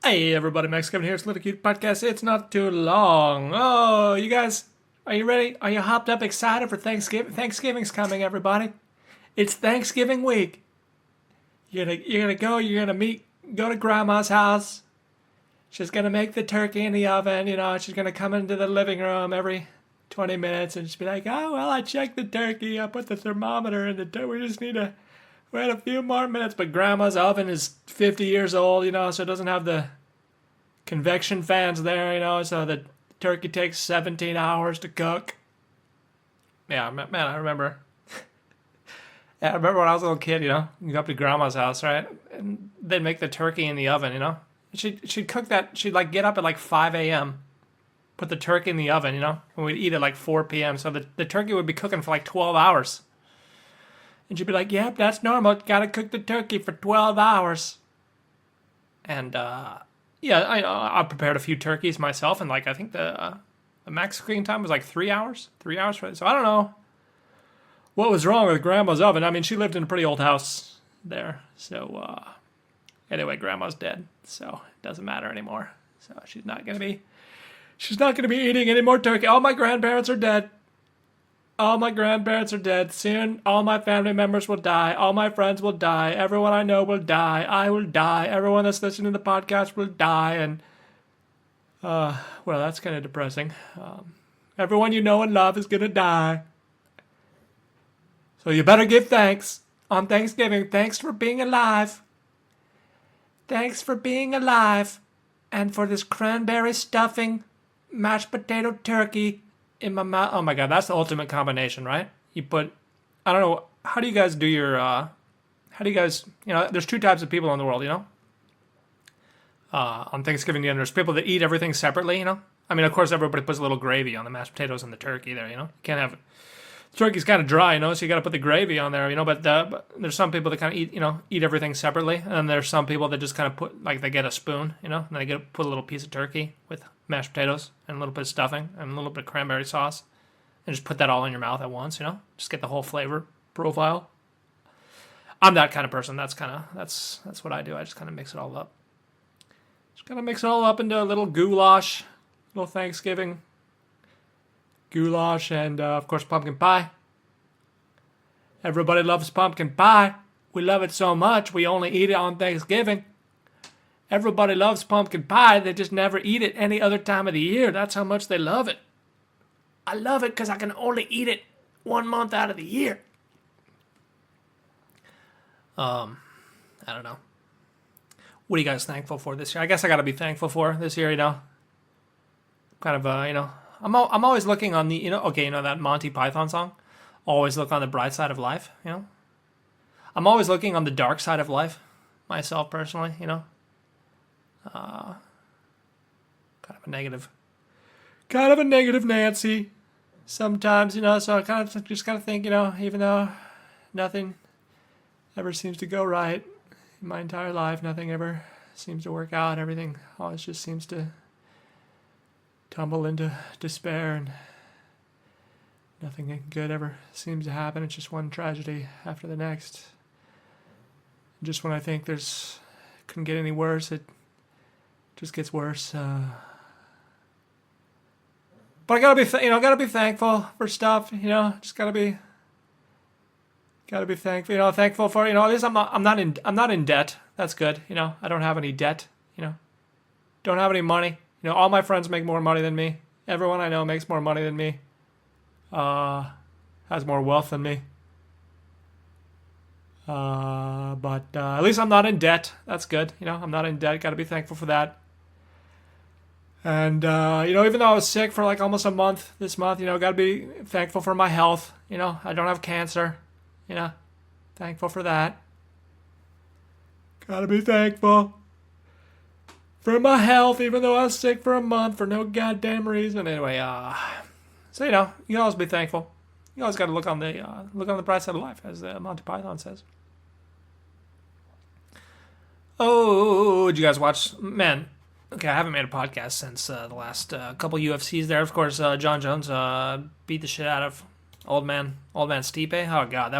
Hey everybody, Max Kevin here. It's a Little Cute Podcast. It's not too long. Oh, you guys, are you ready? Are you hopped up, excited for Thanksgiving? Thanksgiving's coming, everybody. It's Thanksgiving week. You're gonna go to Grandma's house. She's gonna make the turkey in the oven. She's gonna come into the living room every 20 minutes and just be like, "Oh well, I checked the turkey. I put the thermometer in the turkey. We just need to wait a few more minutes." But Grandma's oven is 50 years old, so it doesn't have the convection fans there, so the turkey takes 17 hours to cook. Yeah, man, I remember. Yeah, I remember when I was a little kid, you go up to Grandma's house, right? And they'd make the turkey in the oven. She'd cook that. She'd get up at 5 a.m., put the turkey in the oven, and we'd eat at 4 p.m. So the turkey would be cooking for 12 hours. And she'd be like, "Yep, that's normal. Gotta cook the turkey for 12 hours." And, yeah, I prepared a few turkeys myself, and I think the max cooking time was 3 hours. 3 hours for it. So I don't know what was wrong with Grandma's oven. I mean, she lived in a pretty old house there. So, anyway, Grandma's dead, so it doesn't matter anymore. So she's not gonna be eating any more turkey. All my grandparents are dead. All my grandparents are dead. Soon, all my family members will die. All my friends will die. Everyone I know will die. I will die. Everyone that's listening to the podcast will die. And, well, that's kind of depressing. Everyone you know and love is going to die. So you better give thanks on Thanksgiving. Thanks for being alive. Thanks for being alive. And for this cranberry stuffing, mashed potato turkey in my mouth. Oh my god, that's the ultimate combination, right? You put, I don't know, how do you guys do your, there's two types of people in the world, on Thanksgiving dinner. There's people that eat everything separately, I mean, of course, everybody puts a little gravy on the mashed potatoes and the turkey there, You can't have, turkey's kind of dry, so you got to put the gravy on there, but there's some people that kind of eat everything separately, and then there's some people that just kind of put, they get a spoon, and they put a little piece of turkey with mashed potatoes and a little bit of stuffing and a little bit of cranberry sauce, and just put that all in your mouth at once, just get the whole flavor profile. I'm that kind of person. That's what I do. I just kind of mix it all up. Just kind of mix it all up into a little goulash, little Thanksgiving goulash, and of course pumpkin pie. Everybody loves pumpkin pie. We love it so much we only eat it on Thanksgiving. Everybody loves pumpkin pie. They just never eat it any other time of the year. That's how much they love it. I love it because I can only eat it 1 month out of the year. I don't know. What are you guys thankful for this year? I guess I got to be thankful for this year, Kind of, I'm always looking on the, that Monty Python song. Always look on the bright side of life, I'm always looking on the dark side of life, myself personally, kind of a negative Nancy sometimes, so I kind of just think, even though nothing ever seems to go right in my entire life, nothing ever seems to work out, everything always just seems to tumble into despair, and nothing good ever seems to happen. It's just one tragedy after the next. Just when I think couldn't get any worse, it just gets worse. But I gotta be thankful for stuff. Just gotta be thankful. Thankful for at least I'm not in debt. That's good. I don't have any debt. Don't have any money. All my friends make more money than me. Everyone I know makes more money than me. Has more wealth than me. But at least I'm not in debt. That's good. I'm not in debt. Got to be thankful for that. And, even though I was sick for almost a month this month, got to be thankful for my health. I don't have cancer. Thankful for that. Got to be thankful for my health, even though I was sick for a month for no goddamn reason. Anyway, so you can always be thankful. You always got to look on the bright side of life, as Monty Python says. Oh, did you guys watch? Man, okay, I haven't made a podcast since the last couple UFCs. There, of course, John Jones beat the shit out of old man Stipe. Oh god,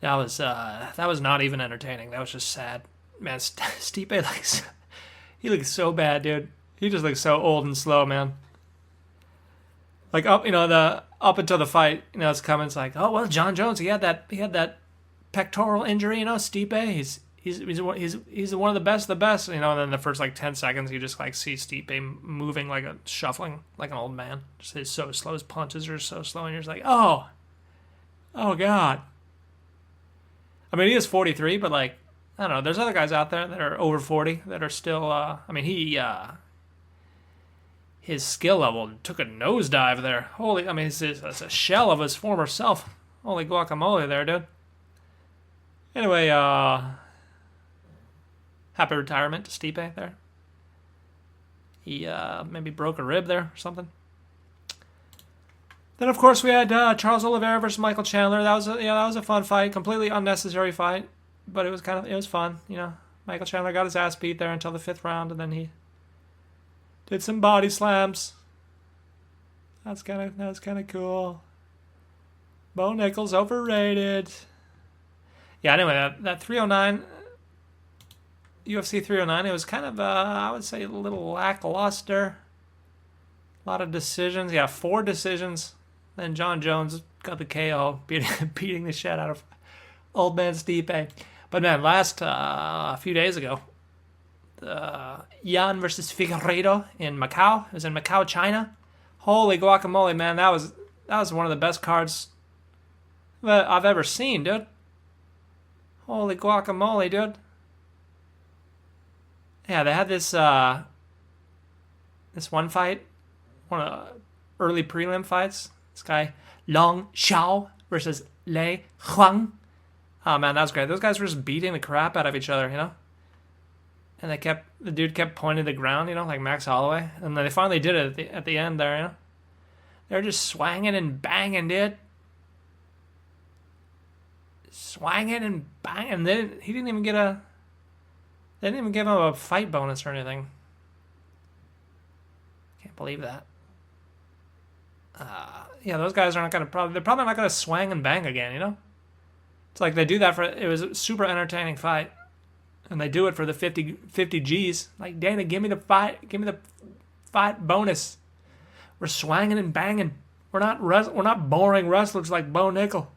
that was not even entertaining. That was just sad. man, Stipe he looks so bad, dude. He just looks so old and slow, man. Like up until the fight, it's coming. It's like, oh well, John Jones, he had that pectoral injury, Stipe, he's one of the best of the best, and then the first like 10 seconds you just like see Stipe moving like shuffling like an old man. Just he's so slow, his punches are so slow, and you're just like, oh god. I mean, he is 43, but like, I don't know, there's other guys out there that are over 40 that are still his skill level took a nosedive there. Holy, I mean, it's a shell of his former self. Holy guacamole there, dude. Anyway, happy retirement to Stipe there. He maybe broke a rib there or something. Then of course we had Charles Oliveira versus Michael Chandler. That was a fun fight, completely unnecessary fight, but it was fun. Michael Chandler got his ass beat there until the 5th round, and then he did some body slams. That was kind of cool. Bo Nickal's overrated. Yeah, anyway, that 309, UFC 309, it was kind of, I would say, a little lackluster. A lot of decisions. Yeah, 4 decisions. Then John Jones got the KO, beating the shit out of old man Stipe. But man, a few days ago, Yan versus Figueiredo in Macau. It was in Macau, China. Holy guacamole, man. That was one of the best cards that I've ever seen, dude. Holy guacamole, dude. Yeah, they had this one fight, one of the early prelim fights. This guy, Long Xiao versus Lei Huang. Oh man, that was great. Those guys were just beating the crap out of each other, And the dude kept pointing to the ground, like Max Holloway. And then they finally did it at the end there, They were just swanging and banging, dude. Swanging and banging. And then he didn't even they didn't even give him a fight bonus or anything. Can't believe that. Yeah, those guys are they're probably not gonna swang and bang again, It's like they do that it was a super entertaining fight. And they do it for the 50 G's. Like, Dana, give me the fight bonus. We're swanging and banging. We're not boring wrestlers like Bo Nickel.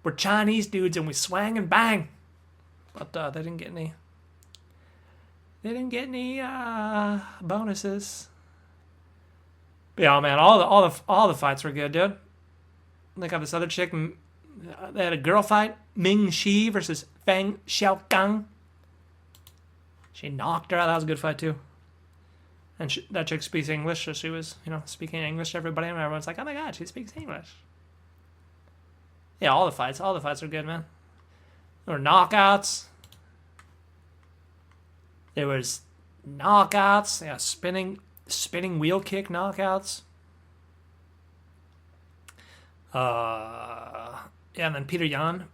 We're Chinese dudes and we swang and bang. But they didn't get any. They didn't get any bonuses. But yeah, man, all the fights were good, dude. They got this other chick. They had a girl fight, Ming Shi versus Feng Xiaokang. She knocked her out. That was a good fight too. And that chick speaks English, so she was, speaking English to everybody, and everyone's like, "Oh my god, she speaks English." Yeah, all the fights are good, man. There were knockouts. There was knockouts. Yeah, spinning wheel kick knockouts. Yeah, and then Peter Yan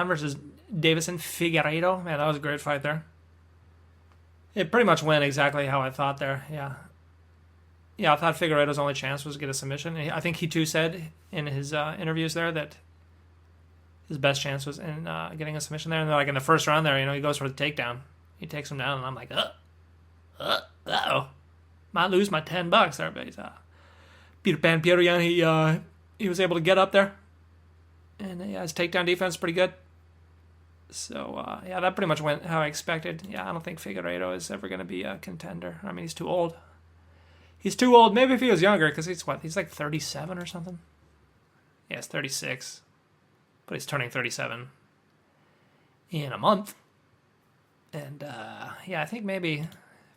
versus Davison Figueiredo. Man, that was a great fight there. It pretty much went exactly how I thought there. Yeah. Yeah, I thought Figueiredo's only chance was to get a submission. I think he too said in his interviews there that his best chance was in getting a submission there. And like in the first round there, he goes for the takedown. He takes him down, and I'm like, uh-oh. Might lose my $10 there, but Peter Yan, he was able to get up there. And his takedown defense is pretty good. So, that pretty much went how I expected. Yeah, I don't think Figueiredo is ever going to be a contender. I mean, he's too old. He's too old. Maybe if he was younger, because he's like 37 or something? Yeah, he's 36. But he's turning 37 in a month. And, I think maybe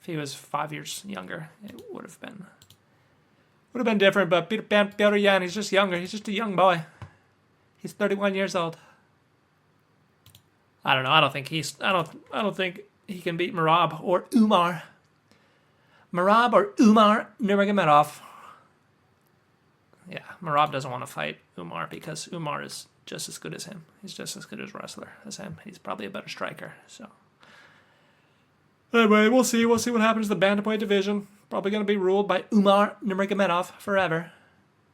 if he was 5 years younger, it would have been different. But Peter Yan, he's just younger. He's just a young boy. He's 31 years old. I don't know. I don't think he can beat Merab or Umar. Merab or Umar Nurmagomedov. Yeah, Merab doesn't want to fight Umar because Umar is just as good as him. He's just as good as wrestler as him. He's probably a better striker. So anyway, we'll see. We'll see what happens to the bantamweight division. Probably going to be ruled by Umar Nurmagomedov forever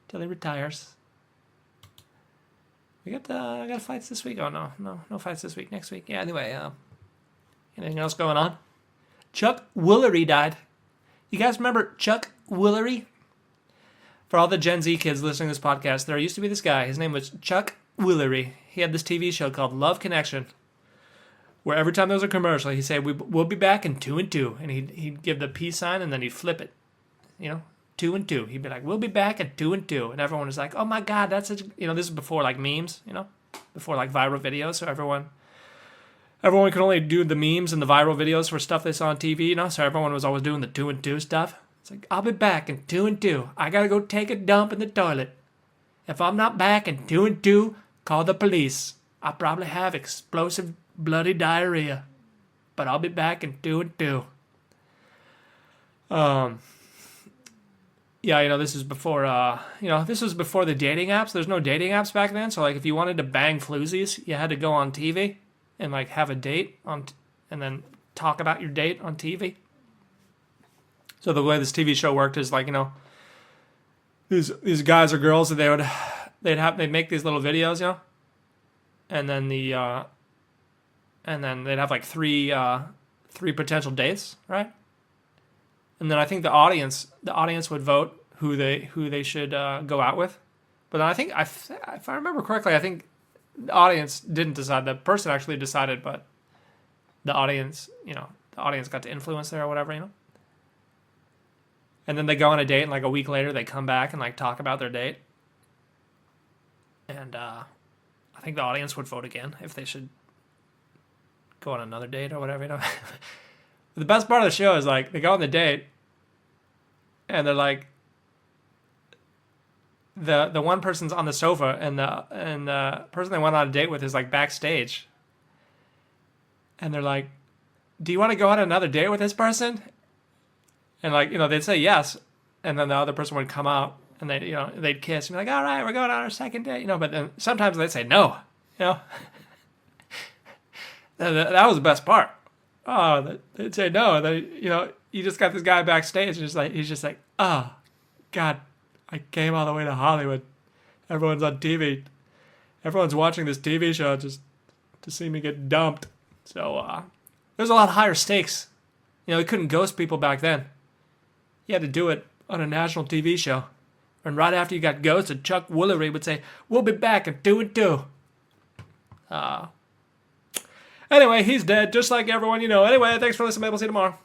till he retires. We got fights this week. Oh no fights this week. Next week. Yeah. Anyway, anything else going on? Chuck Woolery died. You guys remember Chuck Woolery? For all the Gen Z kids listening to this podcast, there used to be this guy. His name was Chuck Woolery. He had this TV show called Love Connection, where every time there was a commercial, he'd say, "We'll be back in 2 and 2," and he'd give the peace sign, and then he'd flip it. 2 and 2. He'd be like, "We'll be back at 2 and 2," and everyone was like, "Oh my God, that's such." This is before like memes. Before like viral videos, so everyone could only do the memes and the viral videos for stuff they saw on TV. So everyone was always doing the 2 and 2 stuff. It's like, "I'll be back in 2 and 2. I gotta go take a dump in the toilet. If I'm not back in 2 and 2, call the police. I probably have explosive bloody diarrhea, but I'll be back in 2 and 2." Yeah, this is before, this was before the dating apps. There's no dating apps back then. So, like, if you wanted to bang floozies, you had to go on TV and, like, have a date and then talk about your date on TV. So the way this TV show worked is, like, these guys or girls that they'd make these little videos, and then they'd have like three potential dates, right? And then I think the audience would vote who they should go out with. But then I think if I remember correctly, I think the audience didn't decide. The person actually decided, but the audience got to influence there or whatever. And then they go on a date, and like a week later, they come back and like talk about their date. And I think the audience would vote again if they should go on another date or whatever. The best part of the show is like they go on the date, and they're like, the one person's on the sofa, and the person they went on a date with is like backstage, and they're like, "Do you want to go on another date with this person?" And like they'd say yes, and then the other person would come out, and they'd kiss and be like, "All right, we're going on our second date," But then sometimes they'd say no, That was the best part. Oh, they'd say no, and then you just got this guy backstage, and he's just like, "Oh, God, I came all the way to Hollywood. Everyone's on TV. Everyone's watching this TV show just to see me get dumped." So there's a lot higher stakes. You couldn't ghost people back then. You had to do it on a national TV show. And right after you got ghosted, Chuck Woolery would say, "We'll be back in 2 and 2." Anyway, he's dead, just like everyone you know. Anyway, thanks for listening. Maybe we'll see you tomorrow.